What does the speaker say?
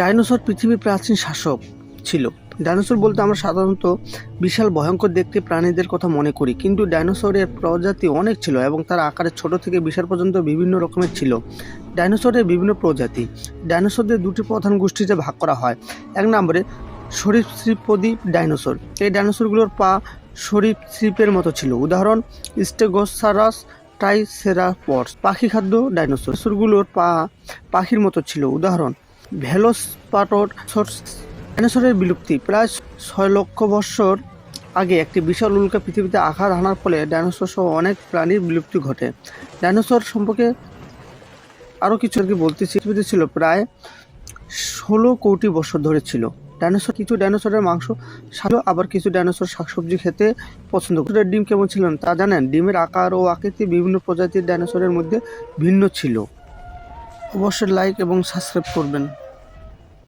Dinosaur পৃথিবীর প্রাচীন শাসক ছিল। ডাইনোসর বলতে আমরা সাধারণত বিশাল ভয়ঙ্কর দেখতে প্রাণীদের কথা মনে করি, কিন্তু ডাইনোসরের প্রজাতি অনেক ছিল এবং তার আকারে ছোট থেকে বিশাল পর্যন্ত বিভিন্ন রকমের ছিল। ডাইনোসরের বিভিন্ন প্রজাতি। ডাইনোসরদের দুটি প্রধান গোষ্ঠীতে ভাগ করা হয়। এক নম্বরে সরীসৃপদি ডাইনোসর। এই ডাইনোসরগুলোর পা সরীসৃপের মতো ছিল, উদাহরণ স্টেগোসারাস, ট্রাইসেরাটপস। পাখি খাদ্য ডাইনোসরগুলোর পা পাখির মতো ছিল, উদাহরণ ভেলোসিরাপটর। ডাইনোসরের বিলুপ্তি। প্রায় 6 লক্ষ বছর আগে একটি বিশাল উল্কা পৃথিবীতে আঘাত হানার ফলে ডাইনোসর সহ অনেক প্রাণীর বিলুপ্তি ঘটে। ডাইনোসর সম্পর্কে আরও কিছু বলতেছি। পৃথিবীতে ছিল প্রায় 16 কোটি বছর ধরে ছিল। কিছু ডাইনোসরের মাংস ছিল, আবার কিছু ডাইনোসর শাকসবজি খেতে পছন্দ করে। ডিম কেমন ছিল তা জানেন? ডিমের আকার ও আকৃতি বিভিন্ন প্রজাতির ডাইনোসরের মধ্যে ভিন্ন ছিল। অবশ্যই লাইক এবং সাবস্ক্রাইব করবেন।